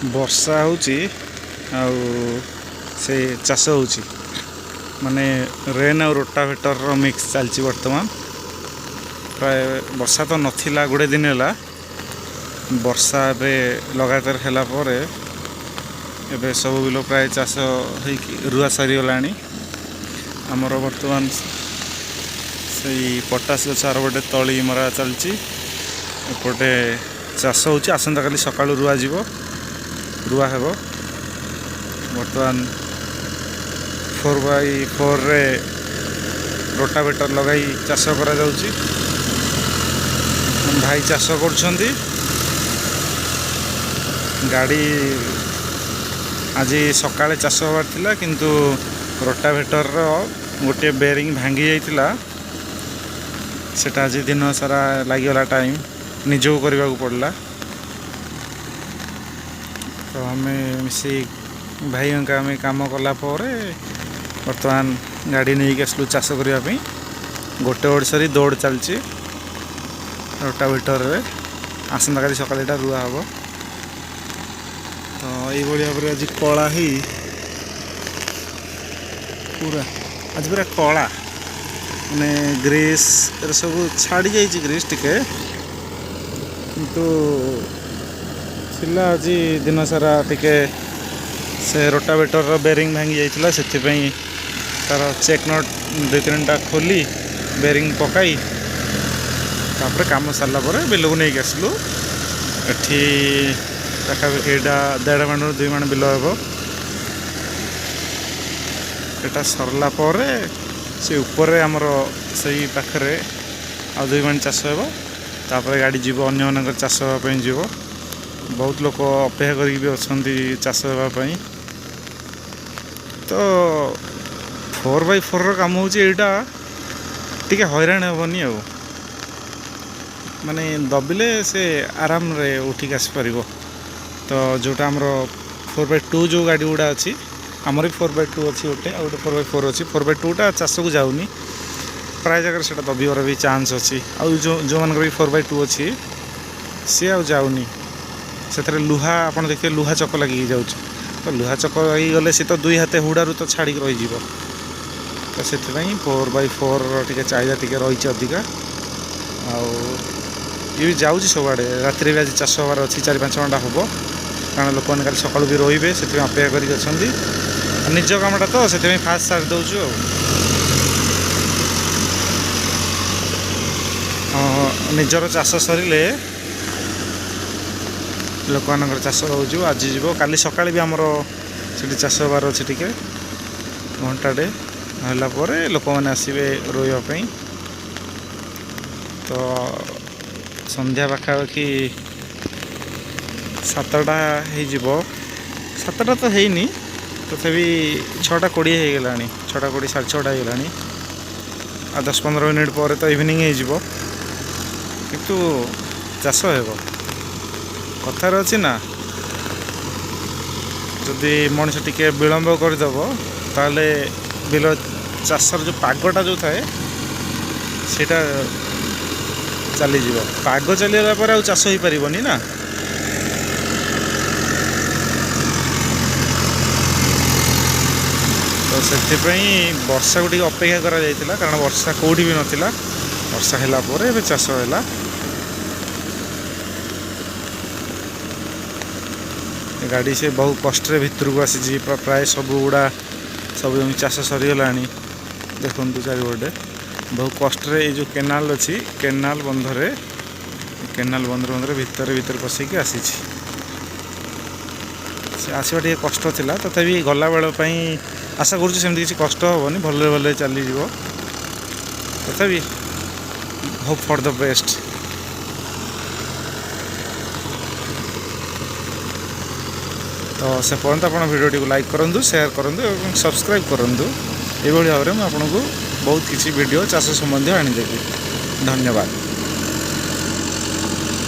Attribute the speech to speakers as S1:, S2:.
S1: ବର୍ଷा ହେଉଛି ଆଉ ସେ ଚାଷ ହେଉଛି ମାନେ ରେନ୍ ଆଉ ରୋଟାଭେଟରର ମିକ୍ସ ଚାଲିଛି ବର୍ତ୍ତମାନ। ପ୍ରାୟ ବର୍ଷା ତ ନଥିଲା ଗୁଡ଼େ ଦିନ ହେଲା, ବର୍ଷା ଏବେ ଲଗାତାର ହେଲା ପରେ ଏବେ ସବୁ ବିଲ ପ୍ରାୟ ଚାଷ ହେଇକି ରୁଆ ସରିଗଲାଣି। ଆମର ବର୍ତ୍ତମାନ ସେଇ ପଟାସ ଗଛ ଆର ଗୋଟେ ତଳି ମରା ଚାଲିଛି, ଏପଟେ ଚାଷ ହେଉଛି। ଆସନ୍ତାକାଲି ସକାଳୁ ରୁଆ ହେବ। ବର୍ତ୍ତମାନ 4x4ରେ ରୋଟାଭେଟର ଲଗାଇ ଚାଷ କରାଯାଉଛି। ଭାଇ ଚାଷ କରୁଛନ୍ତି। ଗାଡ଼ି ଆଜି ସକାଳେ ଚାଷ ହେବାର ଥିଲା, କିନ୍ତୁ ରୋଟାଭେଟରର ଗୋଟିଏ ବେରିଂ ଭାଙ୍ଗି ଯାଇଥିଲା। ସେଟା ଆଜି ଦିନ ସାରା ଲାଗିଗଲା, ଟାଇମ୍ ନିଜକୁ କରିବାକୁ ପଡ଼ିଲା। ତ ଆମେ ମିଶି ଭାଇଙ୍କ ଆମେ କାମ କଲା ପରେ ବର୍ତ୍ତମାନ ଗାଡ଼ି ନେଇକି ଆସିଲୁ ଚାଷ କରିବା ପାଇଁ। ଗୋଟେ ଓଡ଼ିଶାରେ ଦୌଡ଼ ଚାଲିଛି ରୋଟାଭେଟରରେ। ଆସନ୍ତାକାଲି ସକାଳେ ଏଇଟା ରୁଆ ହେବ। ତ ଏଇଭଳି ଭାବରେ ଆଜି କଳା ହେଇ ପୁରା କଳା, ମାନେ ଗ୍ରୀସ୍ ସବୁ ଛାଡ଼ି ଯାଇଛି, ଗ୍ରୀସ୍ ଟିକେ, କିନ୍ତୁ ଥିଲା ଆଜି ଦିନ ସାରା ଟିକେ ସେ ରୋଟାଭେଟରର ବେରିଂ ଭାଙ୍ଗି ଯାଇଥିଲା। ସେଥିପାଇଁ ତା'ର ଚେକ୍ ନଟ୍ 2-3ଟା ଖୋଲି ବେରିଂ ପକାଇ ତାପରେ କାମ ସାରିଲା ପରେ ବିଲକୁ ନେଇକି ଆସିଲୁ। ଏଠି ପାଖାପାଖି ଏଇଟା 1.5 ମାଣରୁ 2 ମାଣ ବିଲ ହେବ। ଏଟା ସରିଲା ପରେ ସେ ଉପରେ ଆମର ସେଇ ପାଖରେ ଆଉ 2 ମାଣ ଚାଷ ହେବ। ତାପରେ ଗାଡ଼ି ଯିବ, ଅନ୍ୟମାନଙ୍କର ଚାଷ ହେବା ପାଇଁ ଯିବ। ବହୁତ ଲୋକ ଅପେକ୍ଷା କରିକି ବି ଅଛନ୍ତି ଚାଷ ହେବା ପାଇଁ। ତ 4x4ର କାମ ହେଉଛି ଏଇଟା, ଟିକେ ହଇରାଣ ହେବନି ଆଉ, ମାନେ ଦବିଲେ ସେ ଆରାମରେ ଉଠିକି ଆସିପାରିବ। ତ ଯେଉଁଟା ଆମର 4x2 ଯେଉଁ ଗାଡ଼ି ଗୁଡ଼ା ଅଛି, ଆମର ବି 4x2 ଅଛି ଗୋଟେ, ଆଉ ଗୋଟେ 4x4 ଅଛି। 4x2ଟା ଚାଷକୁ ଯାଉନି, ପ୍ରାୟ ଜାଗାରେ ସେଇଟା ଦବିବାର ବି ଚାନ୍ସ ଅଛି। ଆଉ ଯେଉଁମାନଙ୍କର ବି 4x2 ଅଛି ସିଏ ଆଉ ଯାଉନି। ସେଥିରେ ଲୁହା, ଆପଣ ଦେଖିବେ ଲୁହା ଚକ ଲାଗିକି ଯାଉଛି। ତ ଲୁହା ଚକ ହେଇଗଲେ ସେ ତ 2 ହାତେ ହୁଡ଼ାରୁ ତ ଛାଡ଼ିକି ରହିଯିବ। ତ ସେଥିପାଇଁ 4x4ର ଟିକେ ଚାହିଦା ଟିକେ ରହିଛି ଅଧିକା। ଆଉ ଇଏ ବି ଯାଉଛି ସବୁଆଡ଼େ। ରାତିରେ ବି ଆଜି ଚାଷ ହେବାର ଅଛି, 4-5 ଘଣ୍ଟା ହେବ, କାରଣ ଲୋକମାନେ କାଲି ସକାଳୁ ବି ରହିବେ, ସେଥିପାଇଁ ଅପେକ୍ଷା କରିକି ଅଛନ୍ତି। ନିଜ କାମଟା ତ, ସେଥିପାଇଁ ଫାଷ୍ଟ ସାରି ଦେଉଛୁ ଆଉ। ନିଜର ଚାଷ ସରିଲେ ଲୋକମାନଙ୍କର ଚାଷ ରହୁଯିବ। ଆଜି ଯିବ, କାଲି ସକାଳେ ବି ଆମର ସେଠି ଚାଷ ହେବାର ଅଛି। ଟିକେ ଘଣ୍ଟାଟେ ହେଲା ପରେ ଲୋକମାନେ ଆସିବେ ରୋଇବା ପାଇଁ। ତ ସନ୍ଧ୍ୟା ପାଖାପାଖି 7ଟା ହେଇଯିବ। 7ଟା ତ ହେଇନି, ତଥାପି 6:20 ହେଇଗଲାଣି। 6:20, 6:30 ହେଇଗଲାଣି। ଆଉ 10-15 ମିନିଟ୍ ପରେ ତ ଇଭିନିଂ ହେଇଯିବ, କିନ୍ତୁ ଚାଷ ହେବ। କଥାରେ ଅଛି ନା, ଯଦି ମଣିଷ ଟିକେ ବିଳମ୍ବ କରିଦେବ ତାହେଲେ ବିଲ ଚାଷର ଯେଉଁ ପାଗଟା ଯେଉଁ ଥାଏ ସେଇଟା ଚାଲିଯିବ। ପାଗ ଚାଲିଗଲା ପରେ ଆଉ ଚାଷ ହେଇପାରିବନି ନା। ତ ସେଥିପାଇଁ ବର୍ଷାକୁ ଟିକେ ଅପେକ୍ଷା କରାଯାଇଥିଲା, କାରଣ ବର୍ଷା କେଉଁଠି ବି ନଥିଲା। ବର୍ଷା ହେଲା ପରେ ଏବେ ଚାଷ ହେଲା। ଗାଡ଼ି ସେ ବହୁ କଷ୍ଟରେ ଭିତରକୁ ଆସିଛି। ପ୍ରାୟ ସବୁ ଜମି ଚାଷ ସରିଗଲାଣି। ଦେଖନ୍ତୁ ଚାରିପଟେ ବହୁ କଷ୍ଟରେ ଏଇ ଯେଉଁ କେନାଲ ଅଛି, କେନାଲ ବନ୍ଧରେ ଭିତରେ ପଶିକି ଆସିଛି। ସେ ଆସିବା ଟିକେ କଷ୍ଟ ଥିଲା, ତଥାପି ଗଲାବେଳ ପାଇଁ ଆଶା କରୁଛୁ ସେମିତି କିଛି କଷ୍ଟ ହେବନି, ଭଲରେ ଚାଲିଯିବ। ତଥାପି ହୋପ୍ ଫର୍ ଦ ବେଷ୍ଟ। ତ ସେ ପର୍ଯ୍ୟନ୍ତ ଆପଣ ଭିଡ଼ିଓଟିକୁ ଲାଇକ୍ କରନ୍ତୁ, ସେୟାର କରନ୍ତୁ ଏବଂ ସବସ୍କ୍ରାଇବ୍ କରନ୍ତୁ। ଏଇଭଳି ଭାବରେ ମୁଁ ଆପଣଙ୍କୁ ବହୁତ କିଛି ଭିଡ଼ିଓ ଚାଷ ସମ୍ବନ୍ଧୀୟ ଆଣିଦେବି। ଧନ୍ୟବାଦ।